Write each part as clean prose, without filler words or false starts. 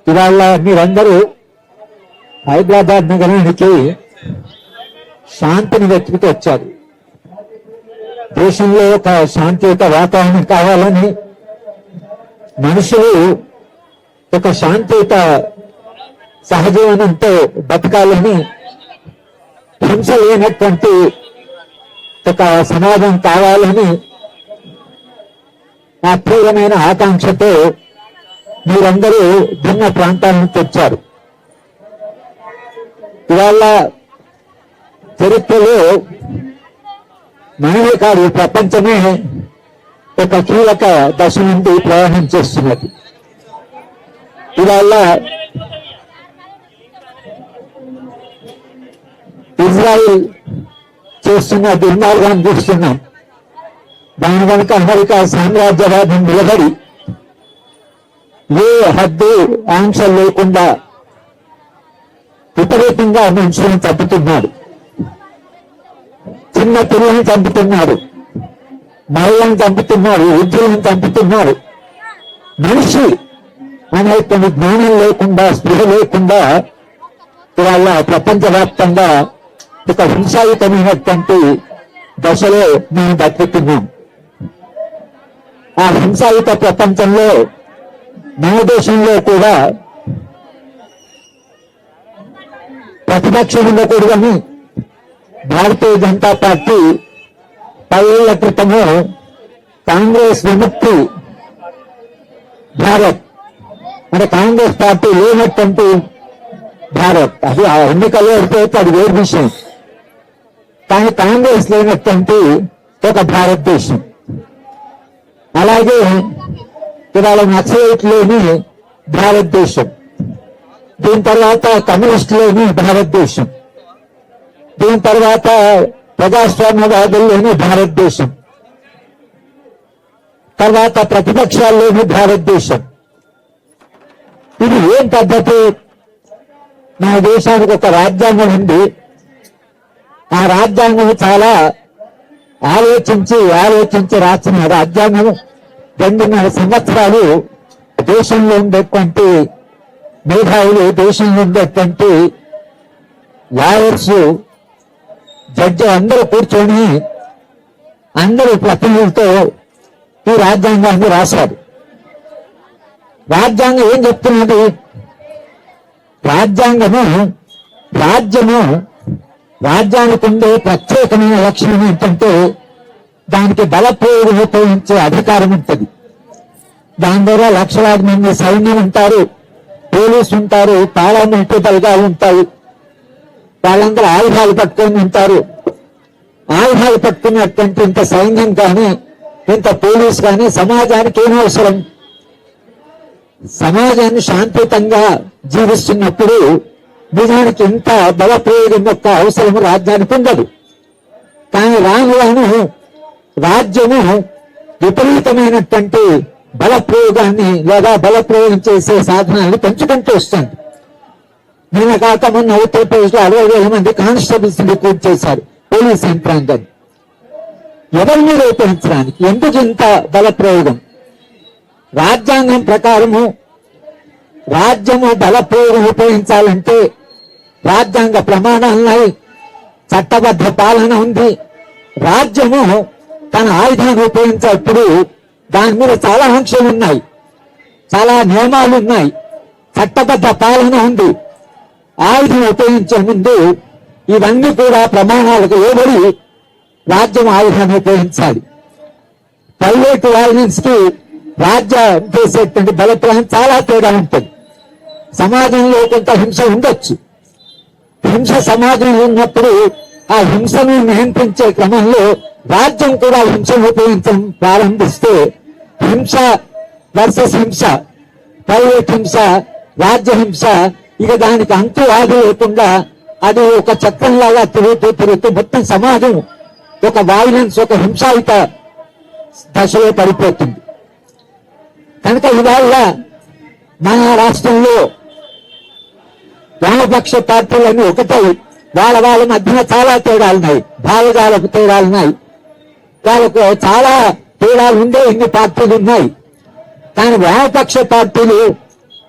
ఇవాళ మీరందరూ హైదరాబాద్ నగరానికి శాంతిని వెతుకుతూ వచ్చారు. దేశంలో ఒక శాంతియుత వాతావరణం కావాలని, మనుషులు ఒక శాంతియుత సహజీవనంతో బతకాలని, హింస లేనటువంటి ఒక సమాజం కావాలని ఆ తీవ్రమైన ఆకాంక్షతో మీరందరూ భిన్న ప్రాంతాల నుంచి వచ్చారు. ఇవాళ చరిత్రలో మనమే కాదు, ప్రపంచమే ఒక కీలక దశ నుండి ప్రయాణం చేస్తున్నది. ఇవాళ ఇజ్రాయిల్ చేస్తున్న దుర్మార్గాన్ని చూస్తున్నాం. దాని వెనుక అమెరికా సామ్రాజ్యవాదం నిలబడి ఏ హద్దు ఆంక్షలు లేకుండా విపరీతంగా మనుషులను చంపుతున్నాడు. చిన్న పిల్లల్ని చంపుతున్నాడు, మహిళలను చంపుతున్నాడు, వృద్ధులను చంపుతున్నాడు. మనిషి అనేటువంటి జ్ఞానం లేకుండా, స్పృహ లేకుండా ఇవాళ ప్రపంచవ్యాప్తంగా ఒక హింసాయుతమైనటువంటి దశలో మేము బతుకుతున్నాం. ఆ హింసాయుత ప్రపంచంలో మన దేశంలో కూడా ప్రతిపక్షం ఉండకూడదని భారతీయ జనతా పార్టీ 10 ఏళ్ల క్రితము కాంగ్రెస్ విముక్తి భారత్ అంటే కాంగ్రెస్ పార్టీ లేనటువంటి భారత్, అది ఆ ఎన్నికల్లో అయితే అది వేరు విషయం, కానీ కాంగ్రెస్ లేనటువంటి ఒక భారతదేశం. అలాగే ఇవాళ నక్సలైట్ లేని భారతదేశం, దీని తర్వాత కమ్యూనిస్ట్ లేని భారతదేశం, దీని తర్వాత ప్రజాస్వామ్యవాదుల్లోని భారతదేశం, తర్వాత ప్రతిపక్షాల్లోని భారతదేశం. ఇది ఏం పద్ధతి? మన దేశానికి ఒక రాజ్యాంగం ఉంది. ఆ రాజ్యాంగం చాలా ఆలోచించి రాసిన రాజ్యాంగం 2.5 సంవత్సరాలు దేశంలో ఉండేటువంటి మేధావులు, దేశంలో ఉండేటువంటి లాయర్స్, జడ్జి అందరూ కూర్చొని అందరూ ప్రతినిధులతో ఈ రాజ్యాంగాన్ని రాశారు. రాజ్యాంగం ఏం చెప్తున్నది? రాజ్యానికి ఉండే ప్రత్యేకమైన లక్షణం ఏంటంటే దానికి బలప్రయోగం ఉపయోగించే అధికారం ఉంటుంది. దాని ద్వారా లక్షలాది మంది సైన్యం ఉంటారు, పోలీసు ఉంటారు, పార్లమెంటరీ బలగాలు ఉంటాయి. వాళ్ళందరూ ఆయుధాలు పట్టుకొని ఉంటారు. ఆయుధాలు పట్టుకున్నటువంటి ఇంత సైన్యం కానీ, ఇంత పోలీసు కానీ సమాజానికి ఏం అవసరం? సమాజాన్ని శాంతియుతంగా జీవిస్తున్నప్పుడు నిజానికి ఇంత బల ప్రయోగం యొక్క అవసరం రాజ్యానికి ఉండదు. కానీ రాను రాను రాజ్యము విపరీతమైనటువంటి బల ప్రయోగాన్ని లేదా బల ప్రయోగం చేసే సాధనాన్ని పెంచుకుంటూ వస్తుంది. నిన్న కాక మొన్న ఉత్తరప్రదేశ్ లో 60,000 మంది కానిస్టేబుల్స్ రిక్రూట్ చేశారు పోలీస్ యంత్రాంగాన్ని. ఎవరిని రూపొందించడానికి? ఎందుకు ఇంత బల ప్రయోగం? రాజ్యాంగం ప్రకారము రాజ్యము బల ప్రయోగం ఉపయోగించాలంటే రాజ్యాంగ ప్రమాణాలున్నాయి, చట్టబద్ధ పాలన ఉంది. రాజ్యము తన ఆయుధాన్ని ఉపయోగించేటప్పుడు దాని మీద చాలా ఆంక్షలు ఉన్నాయి, చాలా నియమాలు ఉన్నాయి, చట్టబద్ధ పాలన ఉంది. ఆయుధం ఉపయోగించే ముందు ఇవన్నీ కూడా ప్రమాణాలకు లోబడి రాజ్యం ఆయుధాన్ని ఉపయోగించాలి. ప్రైవేట్ వైలెన్స్ కి రాజ్యం చేసేటువంటి బల ప్రయోగం చాలా తేడా ఉంటుంది. సమాజంలో కొంత హింస ఉండొచ్చు. హింస సమాజంలో ఉన్నప్పుడు ఆ హింసను నియంత్రించే క్రమంలో రాజ్యం కూడా హింసను ఉపయోగించడం ప్రారంభిస్తే హింస వర్సెస్ హింస, ప్రైవేట్ హింస, రాజ్య హింస, ఇక దానికి అంతు ఆది లేకుండా అది ఒక చక్రంలాగా తిరుగుతూ మొత్తం సమాజం ఒక వైలెన్స్, ఒక హింసాయుత దశలో పడిపోతుంది. కనుక ఇవాళ మన రాష్ట్రంలో వామపక్ష పార్టీలన్నీ ఒకటై వాళ్ళ మధ్యన చాలా తేడాలున్నాయి, భావజాలకు తేడాలున్నాయి, వాళ్ళకు చాలా తేడాలు ఉండే ఎన్ని పార్టీలు ఉన్నాయి. కానీ వామపక్ష పార్టీలు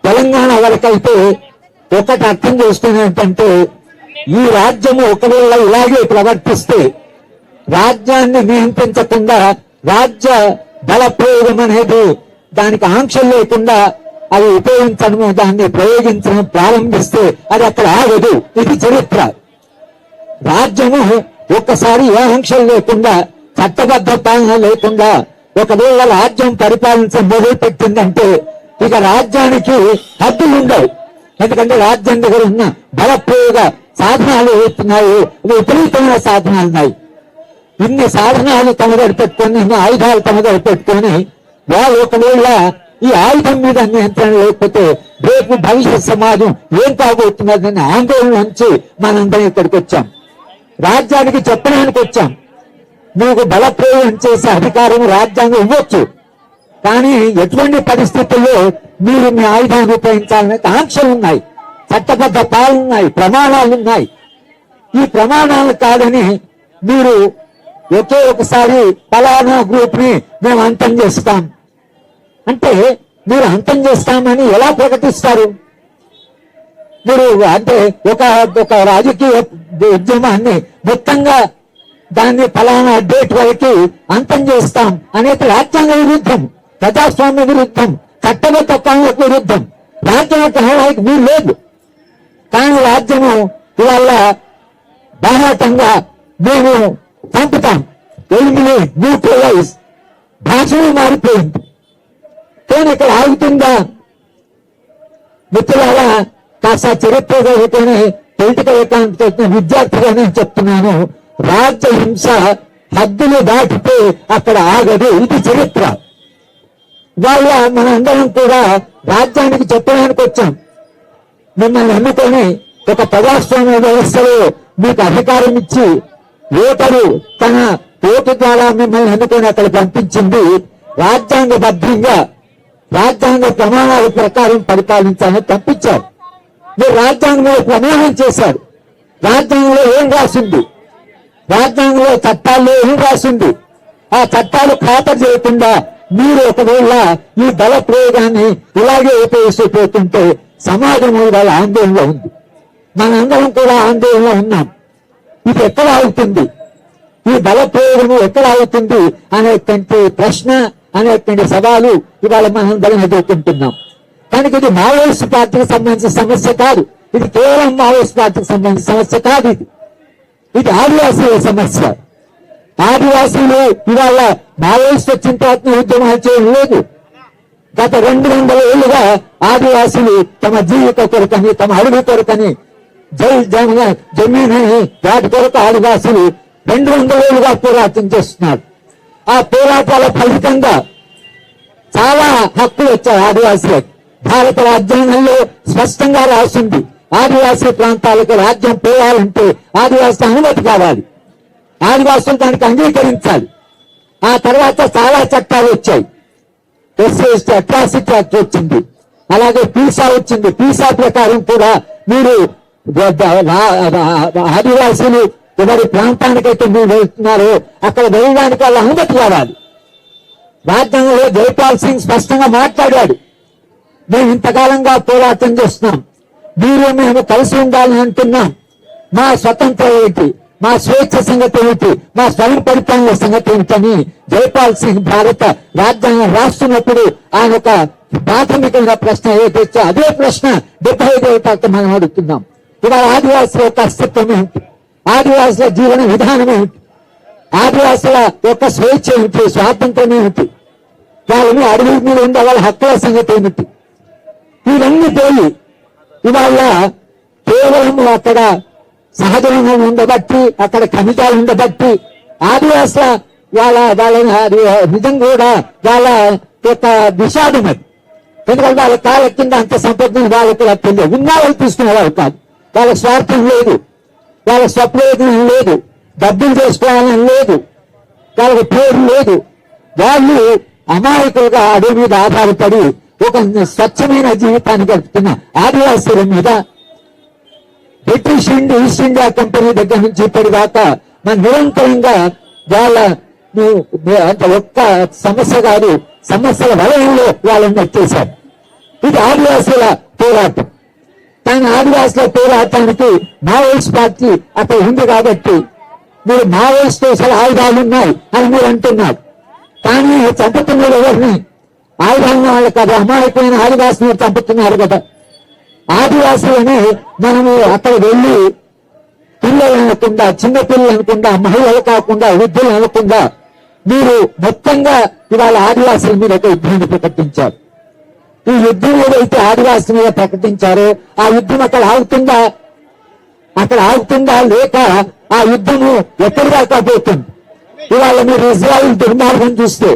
తెలంగాణ వరకైతే ఒకటి అర్థం చేసుకుని ఏంటంటే ఈ రాజ్యము ఒకవేళ ఇలాగే ప్రవర్తిస్తే రాజ్యాన్ని నియంత్రించకుండా రాజ్య బల ప్రయోగం అనేది దానికి ఆంక్షలు లేకుండా అది ఉపయోగించడము దాన్ని ప్రయోగించడం ప్రారంభిస్తే అది అక్కడ ఆగదు. ఇది చరిత్ర. రాజ్యము ఒక్కసారి ఏ ఆంక్షలు లేకుండా చట్టబద్ధ పాలన లేకుండా ఒకవేళ రాజ్యం పరిపాలించడం మొదలు పెట్టిందంటే ఇక రాజ్యానికి హద్దులు ఉండవు. ఎందుకంటే రాజ్యం దగ్గర ఉన్న బలప్రయోగ సాధనాలు ఏవైతున్నాయి విపరీతమైన సాధనాలు ఉన్నాయి. ఇన్ని సాధనాలు తమ దగ్గర పెట్టుకొని ఇన్ని ఆయుధాలు తమ దగ్గర పెట్టుకొని వాళ్ళు ఒకవేళ ఈ ఆయుధం మీద నియంత్రణ లేకపోతే రేపు భవిష్యత్ సమాజం ఏం కాబోతున్నదని ఆందోళన నుంచి మనందరం ఇక్కడికి వచ్చాం. రాజ్యానికి చెప్పడానికి వచ్చాం. మీకు బలప్రయోగం చేసే అధికారం రాజ్యాంగం ఇవ్వచ్చు, కానీ ఎటువంటి పరిస్థితుల్లో మీరు మీ ఆయుధాన్ని ఉపయోగించాలనే ఆంక్షలు ఉన్నాయి, చట్టబద్ధ పాలన ఉన్నాయి, ప్రమాణాలు ఉన్నాయి. ఈ ప్రమాణాలు కాదని మీరు ఒకే ఒకసారి ఫలానా గ్రూప్ ని మేము అంతం చేస్తాం అంటే మీరు అంతం చేస్తామని ఎలా ప్రకటిస్తారు? మీరు అంటే ఒక రాజకీయ ఉద్యమాన్ని మొత్తంగా దాన్ని ఫలానా డేట్ వరకు అంతం చేస్తాం అనేది రాజ్యాంగ విరుద్ధం, ప్రజాస్వామ్య విరుద్ధం, చట్టబద్ధ పాలనకు విరుద్ధం. రాజ్యాంగ మీరు లేదు. కానీ రాజ్యము ఇవాళ బాహాటంగా మేము చంపుతాం, ఎలిమినేట్, న్యూట్రలైజ్, భాషను మారిపోయింది. కానీ ఇక్కడ ఆగుతుందా? మిత్రులారా, కాస్త చరిత్ర చదువుకొని పొలిటికల్ ఎకానమీ విద్యార్థిగా నేను చెప్తున్నాను, రాజ్య హింస హద్దులు దాటితే అక్కడ ఆగదు. ఇది చరిత్ర. వాళ్ళ మన అందరం కూడా రాజ్యానికి చెప్పడానికి వచ్చాం. మిమ్మల్ని ఎన్నుకొని ఒక ప్రజాస్వామ్య వ్యవస్థలో మీకు అధికారం ఇచ్చి ఓటరు తన ఓటు ద్వారా మిమ్మల్ని ఎన్నుకొని అక్కడ పంపించింది రాజ్యాంగబద్ధంగా రాజ్యాంగ ప్రమాణాల ప్రకారం పరిపాలించాలని తప్పించారు. మీరు రాజ్యాంగంలో ప్రమాణం చేశారు. రాజ్యాంగంలో ఏం రాసింది? రాజ్యాంగంలో చట్టాల్లో ఏం రాసింది? ఆ చట్టాలు ఖాతరు చేయకుండా మీరు ఒకవేళ ఈ బల ప్రయోగాన్ని ఇలాగే ఉపయోగిస్తూ సమాజం వాళ్ళ ఆందోళనలో ఉంది. మనందరం కూడా ఆందోళనలో ఉన్నాం. ఇది ఎక్కడ అవుతుంది? ఈ బల ప్రయోగము ఎక్కడ అవుతుంది అనేటువంటి ప్రశ్న, అనేటువంటి సవాలు ఇవాళ మనందరం ఎదుర్కొంటున్నాం. కనుక ఇది మావోయిస్ట్ పార్టీకి సంబంధించిన సమస్య కాదు. ఇది కేవలం మావోయిస్ట్ పార్టీకి సంబంధించిన సమస్య కాదు. ఇది ఆదివాసీల సమస్య. ఆదివాసీలు ఇవాళ మావోయిస్ట్ వచ్చిన తర్వాత ఉద్యమాలు చేయడం లేదు. గత 200 ఏళ్లుగా ఆదివాసీలు తమ జీవిత కొరకని, తమ అడవి కొరకని, జమీన్ అని వాటి కొరకు ఆదివాసీలు 200 ఏళ్లుగా పోరాటం చేస్తున్నారు. ఆ పోరాటాల ఫలితంగా చాలా హక్కులు వచ్చాయి ఆదివాసీలకు. భారత రాజ్యాంగంలో స్పష్టంగా రాసింది, ఆదివాసీ ప్రాంతాలకు రాజ్యం పోవాలంటే ఆదివాసీ అనుమతి కావాలి, ఆదివాసులు దానికి అంగీకరించాలి. ఆ తర్వాత చాలా చట్టాలు వచ్చాయి. ఎస్సీ అట్రాసిటీ యాక్ట్ వచ్చింది, అలాగే పీసా వచ్చింది. పీసా ప్రకారం కూడా మీరు ఆదివాసీలు ఎవరి ప్రాంతానికైతే మీరు వెళ్తున్నారో అక్కడ వెళ్ళడానికి వాళ్ళ అనుమతి కావాలి. రాజ్యాంగంలో జైపాల్ సింగ్ స్పష్టంగా మాట్లాడాడు, మేము ఇంతకాలంగా పోరాటం చేస్తున్నాం, మీరు మేము కలిసి ఉండాలని అంటున్నాం, మా స్వతంత్రం ఏంటి, మా స్వేచ్ఛ సంగతి ఏమిటి, మా స్వయం పరిపాలన సంగతి ఏమిటని జైపాల్ సింగ్ భారత రాజ్యాంగం రాస్తున్నప్పుడు ఆయన ఒక ప్రాథమికమైన ప్రశ్న ఏదైతే అదే ప్రశ్న 75 ఏళ్ళ మనం అడుగుతున్నాం. ఇవాళ ఆదివాసుల యొక్క అస్తిత్వం ఏమిటి, ఆదివాసుల జీవన విధానం ఏమిటి, ఆదివాసుల యొక్క స్వేచ్ఛ ఏమిటి, స్వాతంత్రం ఏమిటి, వాళ్ళని అడవి మీద ఉండే వాళ్ళ హక్కుల సంగతి ఏమిటి, ఇవన్నీ పోయి ఇవాళ కేవలం అక్కడ సహజంగా ఉండబట్టి, అక్కడ ఖనిజాలు ఉండబట్టి ఆదివాసుల వాళ్ళని నిజం కూడా వాళ్ళ యొక్క విషాదం అది. ఎందుకంటే వాళ్ళ కాళ్ళ కింద అంత సంపదను వాళ్ళకి తెలియదు, ఉన్నా వాళ్ళు తీసుకునేవాళ్ళు కాదు. వాళ్ళ స్వార్థం లేదు, వాళ్ళ స్వప్రయోజనం లేదు, డబ్బులు చేసుకోవాలని లేదు, వాళ్ళకి పేరు లేదు. వాళ్ళు అమాయకులుగా అడవి మీద ఆధారపడి ఒక స్వచ్ఛమైన జీవితాన్ని గడుపుతున్న ఆదివాసీల మీద బ్రిటిష్ ఈస్ట్ ఇండియా కంపెనీ దగ్గర నుంచి ఇప్పటిదాకా మన నిరంతరంగా వాళ్ళ అంటే ఒక్క సమస్య కాదు, సమస్యల వలయంలో వాళ్ళని నెట్టేశారు. ఇది ఆదివాసుల పోరాటం. కానీ ఆదివాసుల పోరాటానికి మావోయిస్ట్ పార్టీ అక్కడ ఉంది కాబట్టి మీరు మావోయిస్ట్ అసలు ఆయుధాలు ఉన్నాయి అని మీరు అంటున్నారు. కానీ చంపుతున్నారు ఎవరిని? ఆయుధాలను వాళ్ళు కదా, అమాయకమైన ఆదివాసులను చంపుతున్నారు కదా. ఆదివాసులని మనము అక్కడ వెళ్ళి పిల్లలు అనకుండా, చిన్నపిల్లలు అనకుండా, మహిళలు కాకుండా, వృద్ధులు అనకుండా మీరు మొత్తంగా ఇవాళ ఆదివాసుల మీద ఒక యుద్ధాన్ని ప్రకటించారు. ఈ యుద్ధం ఏదైతే ఆదివాసుల మీద ప్రకటించారో ఆ యుద్ధం అక్కడ ఆగుతుందా లేక ఆ యుద్ధము ఎక్కడి దాకా పోతుంది? ఇవాళ మీరు ఇజ్రాయిల్ దుర్మార్గం చూస్తే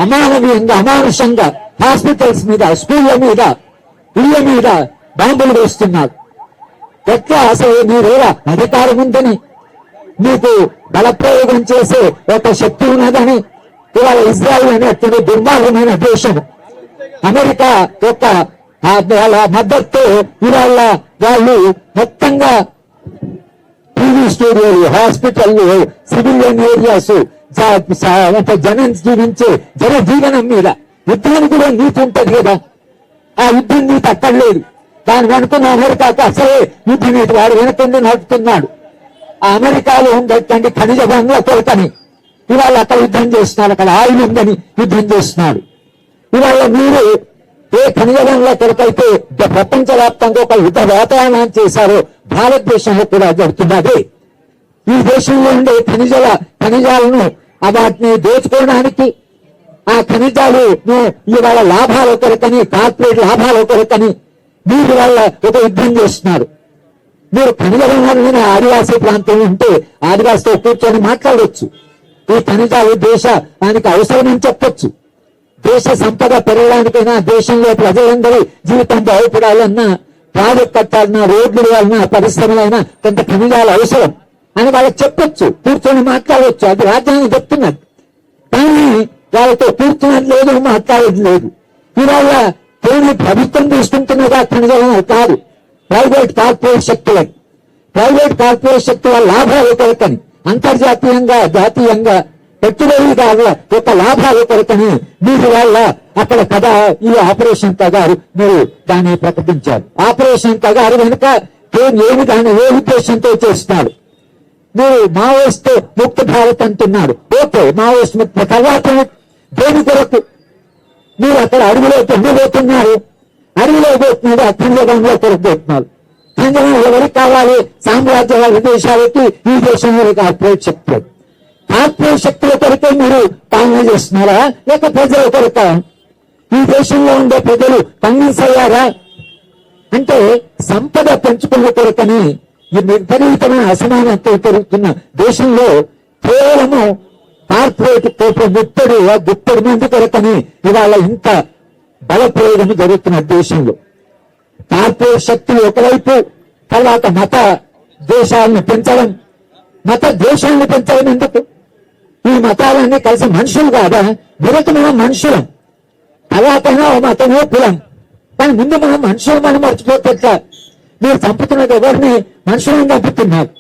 అమానవీయంగా, అమానుషంగా హాస్పిటల్స్ మీద, స్కూళ్ళ మీద, ఇళ్ల మీద బాంబులు వేస్తున్నారు. ఎట్లా అసలు మీరేలా అధికారం ఉందని, మీకు బలప్రయోగం చేసే ఒక శక్తి ఉన్నదని? ఇవాళ ఇజ్రాయిల్ అనేటువంటి దుర్మార్గమైన దేశం అమెరికా యొక్క వాళ్ళ మద్దతు ఇవాళ వాళ్ళు మొత్తంగా టీవీ స్టూడియోలు, హాస్పిటల్లు, సివిలియన్ ఏరియాస్, జనం జీవించే జనజీవనం మీద యుద్ధానికి కూడా నీతి ఉంటుంది కదా. ఆ యుద్ధం నీతి అక్కడ లేదు. దాని వెనుకున్న అమెరికాకు అసలే యుద్ధ నీతి వాడు వెనుకుండి నడుపుతున్నాడు. ఆ అమెరికాలో ఉండేటువంటి ఖనిజ వనరుల కొరకని ఇవాళ అక్కడ యుద్ధం చేస్తున్నారు. అక్కడ ఆయిల్ ఉందని యుద్ధం చేస్తున్నాడు. ఇవాళ మీరు ఏ ఖనిజ వనరుల కొరకైతే ప్రపంచవ్యాప్తంగా ఒక యుద్ధ వాతావరణం చేశారో భారతదేశంలో కూడా జరుగుతున్నది. ఈ దేశంలో ఉండే ఖనిజాలను వాటిని దోచుకోవడానికి, ఆ ఖనిజాలను ఇవాళ లాభాల కొరకని, కార్పొరేట్ లాభాల కొరకని మీరు వాళ్ళ ఒక యుద్ధం చేస్తున్నారు. మీరు ఖనిజ వనరులైన ఆదివాసీ ప్రాంతం ఉంటే ఆదివాసితో కూర్చొని మాట్లాడవచ్చు. ఈ ఖనిజాలు దేశానికి అవసరమని చెప్పొచ్చు. దేశ సంపద పెరగడానికైనా, దేశంలో ప్రజలందరూ జీవితం బాగుపడాలన్నా, ప్రాజెక్ట్ కట్టాలన్నా, రోడ్లు వేయాలన్నా, పరిశ్రమలైనా కొంత ఖనిజాలు అవసరం అని వాళ్ళకి చెప్పొచ్చు. కూర్చొని మాట్లాడవచ్చు. అది రాజ్యాంగం చెప్తున్నది. కానీ వాళ్ళతో కూర్చున్నది లేదు, మాట్లాడేది లేదు. ఇవాళ కేవలం ప్రభుత్వం తీసుకుంటున్నదా ఖనిజాలను కాదు, ప్రైవేట్ కార్పొరేట్ శక్తులని. ప్రైవేట్ కార్పొరేట్ శక్తుల లాభాల కొరకని, అంతర్జాతీయంగా, జాతీయంగా పెట్టుబడిదారుల యొక్క లాభాల కొరకని మీరు వాళ్ళ అక్కడ కదా ఈ ఆపరేషన్ కగారు మీరు దాన్ని ప్రకటించారు. ఆపరేషన్ కగారు వెనుక ఏమి దాన్ని ఏ ఉద్దేశంతో చేస్తున్నారు? మీరు మావోయిస్ట్ ముక్త భారత్ అంటున్నారు. ఓకే, మావోయిస్ట్ ముక్త తర్వాత దేని కొరకు మీరు అక్కడ అడవిలో తొండిపోతున్నారు? అడవిలో పోతున్నారు, ఖనిజంలో కొరకు పోతున్నారు. ఖనిజం ఎవరికి కావాలి? సామ్రాజ్యాల దేశాలకి, ఈ దేశంలో కార్పొరేట్ శక్తులు. కార్పొరేట్ శక్తుల కొరకే మీరు పాలన చేస్తున్నారా లేక ప్రజల కొరక? ఈ దేశంలో ఉండే ప్రజలు కన్విన్స్ అయ్యారా? అంటే సంపద పెంచుకునే కొరకని ఈ విపరీతమైన అసమానత పెరుగుతున్న దేశంలో కేవలము కార్పొరేట్ ముట్టడి గుట్టడి మంది కొరకని ఇవాళ ఇంత బలప్రయోగం జరుగుతున్న దేశంలో. కార్పొరేట్ శక్తులు ఒకవైపు, తర్వాత మత దేశాలను పెంచడం, మత దేశాలను పెంచడం ఎందుకు? ఈ మతాలన్నీ కలిసి మనుషులు కాదా? మొదట మనం మనుషులం, తర్వాతైనా మతమే కులం. కానీ ముందు మనం మనుషులు మనం మర్చిపోతే ఎట్లా? మీరు చంపుతున్నది ఎవరిని? మనుషులను చంపుతున్నారు.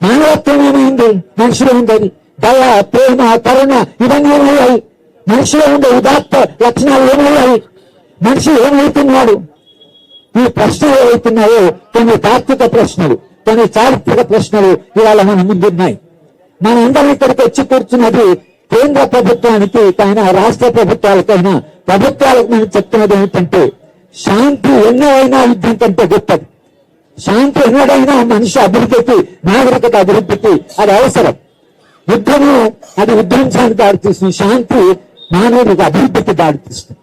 మానవత్వం ఏమైంది? మనుషులు ఉండేది దయ, ప్రేమ, కరుణ ఇవన్నీ ఏమయ్యాయి? మనిషిలో ఉండే ఉదాత్త లక్షణాలు ఏమయ్యాయి? మనిషి ఏమవుతున్నాడు? ఈ ప్రశ్నలు ఏవైతున్నాయో కొన్ని తాత్విక ప్రశ్నలు, కొన్ని చారిత్రక ప్రశ్నలు ఇవాళ మన ముందున్నాయి. మనందరం ఇక్కడికి వచ్చి కూర్చున్నది కేంద్ర ప్రభుత్వానికి అయినా, రాష్ట్ర ప్రభుత్వాలకైనా, ప్రభుత్వాలకు మనం చెప్తున్నది ఏమిటంటే శాంతి ఎన్నైనా యుద్ధం కంటే గొప్పది. శాంతి ఎన్నడైనా మనిషి అభివృద్ధికి, నాగరికత అభివృద్ధికి అది అవసరం. యుద్ధము అది విధ్వంసానికి దారితీస్తుంది, శాంతి మానవుడికి అభివృద్ధికి దారితీస్తుంది.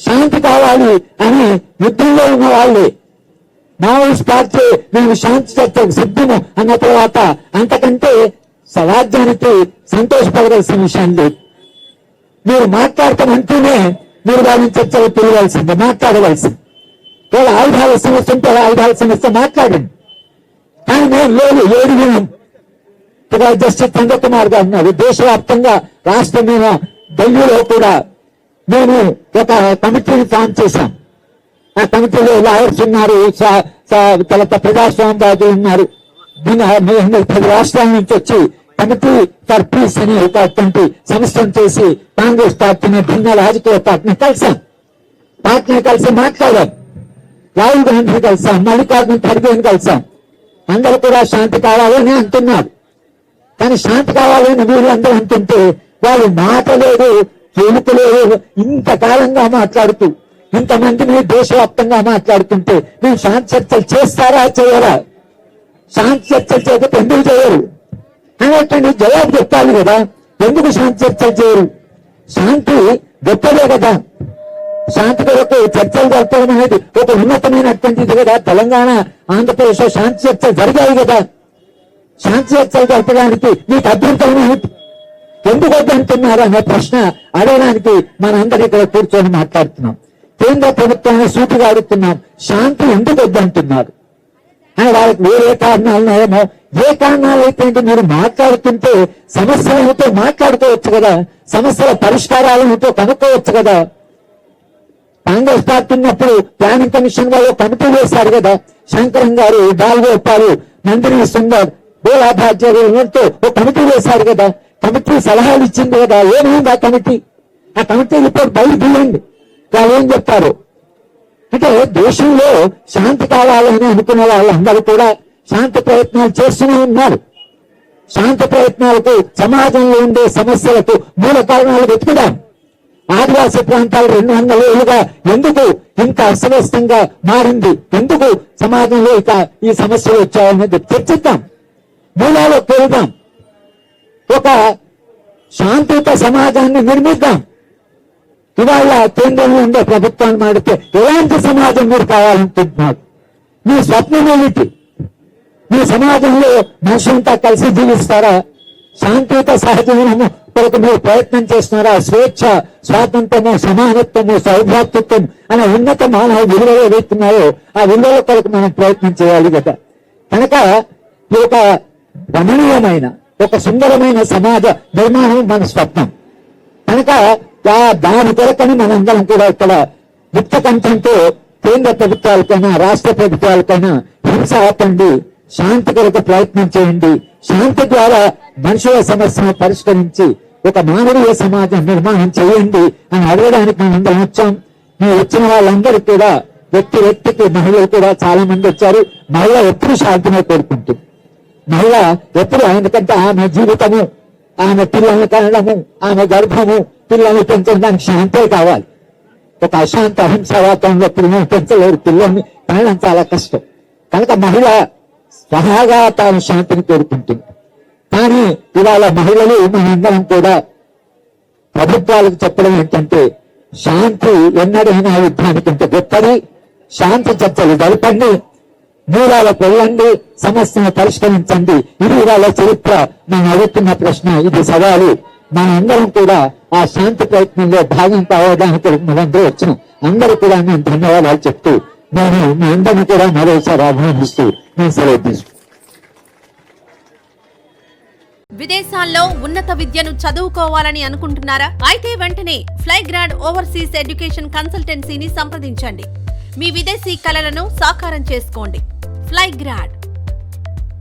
శాంతి కావాలి అని యుద్ధంలో ఉన్న వాళ్ళే మావోయిస్ట్ పార్టీ మేము శాంతి చర్చకు సిద్ధము అన్న తర్వాత అంతకంటే రాజ్యానికి సంతోషపడవలసిన విషయం లేదు. మీరు మాట్లాడతామంటూనే మీరు దాని చర్చలు పిలవాల్సిందే, మాట్లాడవలసింది. వాళ్ళ ఆయుధాల సమస్య ఉంటే ఆయుధాల సమస్య మాట్లాడండి. కానీ మేము లేదు, ఏడు వినం. జస్టిస్ చంద్ర కుమార్ గారు ఉన్నారు. దేశవ్యాప్తంగా రాష్ట్రం మీద ఢిల్లీలో కూడా మేము ఒక కమిటీని ఫామ్ చేశాం. ఆ కమిటీలో లాయర్స్ ఉన్నారు, తర్వాత ప్రజాస్వామ్యవాదులు ఉన్నారు. 10 రాష్ట్రాల నుంచి వచ్చి కమిటీ ఫర్ పీస్ అని ఒక సంస్థను చేసి కాంగ్రెస్ పార్టీని, భిన్న రాజకీయ పార్టీని కలిసాం. పార్టీని కలిసి మాట్లాడాం, రాహుల్ గాంధీని కలిసాం, మల్లికార్జున ఖర్గేని కలిసాం. అందరూ కూడా శాంతి కావాలని అంటున్నారు. కానీ శాంతి కావాలని వీళ్ళందరూ అంటుంటే వాళ్ళు మాట లేదు, ఎలుపు లేదు. ఇంతకాలంగా మాట్లాడుతూ ఇంతమందిని దేశవ్యాప్తంగా మాట్లాడుతుంటే మేము శాంతి చర్చలు చేస్తారా చేయరా? శాంతి చర్చలు చేయకపోతే ఎందుకు చేయరు అనేటువంటి జవాబు చెప్పాలి కదా. ఎందుకు శాంతి చర్చలు చేయరు? శాంతి గొప్పదే కదా. శాంతి కొరకు చర్చలు జరపడం అనేది ఒక ఉన్నతమైనటువంటిది కదా. తెలంగాణ, ఆంధ్రప్రదేశ్ లో శాంతి చర్చలు జరిగాయి కదా. శాంతి చర్చలు జరపడానికి మీకు అభ్యంతరం ఏమిటి? ఎందుకు వద్దంటున్నారు అనే ప్రశ్న అడగడానికి మనందరూ ఇక్కడ కూర్చొని మాట్లాడుతున్నాం. కేంద్ర ప్రభుత్వాన్ని సూటిగా అడుగుతున్నాం, శాంతి ఎందుకు వద్దంటున్నారు అని. వాళ్ళకి వేరే కారణాలు ఉన్నాయేమో. ఏ కారణాలు అయితే మీరు మాట్లాడుతుంటే సమస్యలతో మాట్లాడుకోవచ్చు కదా, సమస్యల పరిష్కారాలతో కనుక్కోవచ్చు కదా. కాంగ్రెస్ పార్టీ ఉన్నప్పుడు ప్లానింగ్ కమిషన్ వాళ్ళు కమిటీ వేశారు కదా. శంకరం గారు, బాలగోపాలు, నందిని సుందర్, బోలాభాచార్యులతో ఒక కమిటీ వేశారు కదా. కమిటీ సలహాలు ఇచ్చింది కదా. ఏమైంది ఆ కమిటీ? ఆ కమిటీ రిపోర్ట్ బయట తీయండి. వాళ్ళు ఏం చెప్తారు అంటే దేశంలో శాంతి కావాలని అనుకున్న వాళ్ళందరూ కూడా శాంతి ప్రయత్నాలు చేస్తూనే ఉన్నారు. శాంతి ప్రయత్నాలకు, సమాజంలో ఉండే సమస్యలకు మూల కారణాలు వెతుకుదాం. ఆదివాసీ ప్రాంతాలు 200 ఏళ్లుగా ఎందుకు ఇంత అస్తవ్యస్తంగా మారింది, ఎందుకు సమాజంలో ఇక ఈ సమస్యలు వచ్చాయనేది చర్చిద్దాం, మూలాలో తేలుదాం. ఒక శాంతియుత సమాజాన్ని నిర్మిద్దాం. ఇవాళ కేంద్రంలో ఉండే ప్రభుత్వాన్ని మాడితే ఎలాంటి సమాజం మీరు కావాలనుకుంటున్నారు? మీ స్వప్నం ఏమిటి? మీ సమాజంలో మనుషులంతా కలిసి జీవిస్తారా? శాంతియుత సహజీవనము కొరకు మీరు ప్రయత్నం చేస్తున్నారా? స్వేచ్ఛ, స్వాతంత్రము, సమానత్వము, సౌభ్రాతృత్వం అనే ఉన్నత మానవ విలువలు ఏవైతున్నాయో ఆ విలువల కొరకు మనం ప్రయత్నం చేయాలి కదా. కనుక ఈ ఒక రమణీయమైన, ఒక సుందరమైన సమాజ నిర్మాణం మన స్వప్నం. కనుక దాని కొరకని మనందరం కూడా ఇక్కడ గుప్త కంఠంతో కేంద్ర ప్రభుత్వాలకైనా రాష్ట్ర ప్రభుత్వాలకైనా హింస ఆపండి, శాంతి కొరకు ప్రయత్నం చేయండి. శాంతి ద్వారా మనుషుల సమస్యను పరిష్కరించి ఒక మానవీయ సమాజం నిర్మాణం చేయండి అని అడగడానికి మనందరం వచ్చాం. మేము వచ్చిన వాళ్ళందరూ కూడా వ్యక్తికి, మహిళలు కూడా చాలా మంది వచ్చారు. మహిళ ఎప్పుడు శాంతిని కోరుకుంటుంది. మహిళ ఎప్పుడు, ఎందుకంటే ఆమె జీవితము, ఆమె పిల్లల్ని కనడము, ఆమె గర్భము, పిల్లల్ని పెంచడానికి శాంతే కావాలి. ఒక అశాంత అహింస వాతావరణంలో పిల్లల్ని పెంచలేరు. పిల్లల్ని కనడం చాలా కష్టం. కనుక మహిళ స్వహాగా తాను శాంతిని కోరుకుంటుంది. కానీ ఇవాళ మహిళలు మనందరం కూడా ప్రభుత్వాలకు చెప్పడం ఏంటంటే శాంతి ఎన్నడైనా యుద్ధానికంటే గొప్పది. శాంతి చర్చలు జరపండి, మూలాలకు వెళ్ళండి, సమస్యను పరిష్కరించండి. ఇది ఇవాళ చరిత్ర. మనం అడుగుతున్న ప్రశ్న, ఇది సవాలు. మనందరం కూడా ఆ శాంతి ప్రయత్నంలో భాగం కావడానికి మనందరూ వచ్చిన అందరూ కూడా నేను ధన్యవాదాలు చెప్తూ నేను మీ అందరినీ కూడా మరోసారి అభినందిస్తూ నేను సెలవు తీసుకుంటాను. విదేశాల్లో ఉన్నత విద్యను చదువుకోవాలని అనుకుంటున్నారా? అయితే వెంటనే ఫ్లైగ్రాడ్ ఓవర్సీస్ ఎడ్యుకేషన్ కన్సల్టెన్సీని సంప్రదించండి. మీ విదేశీ కలలను సాకారం చేసుకోండి. ఫ్లైగ్రాడ్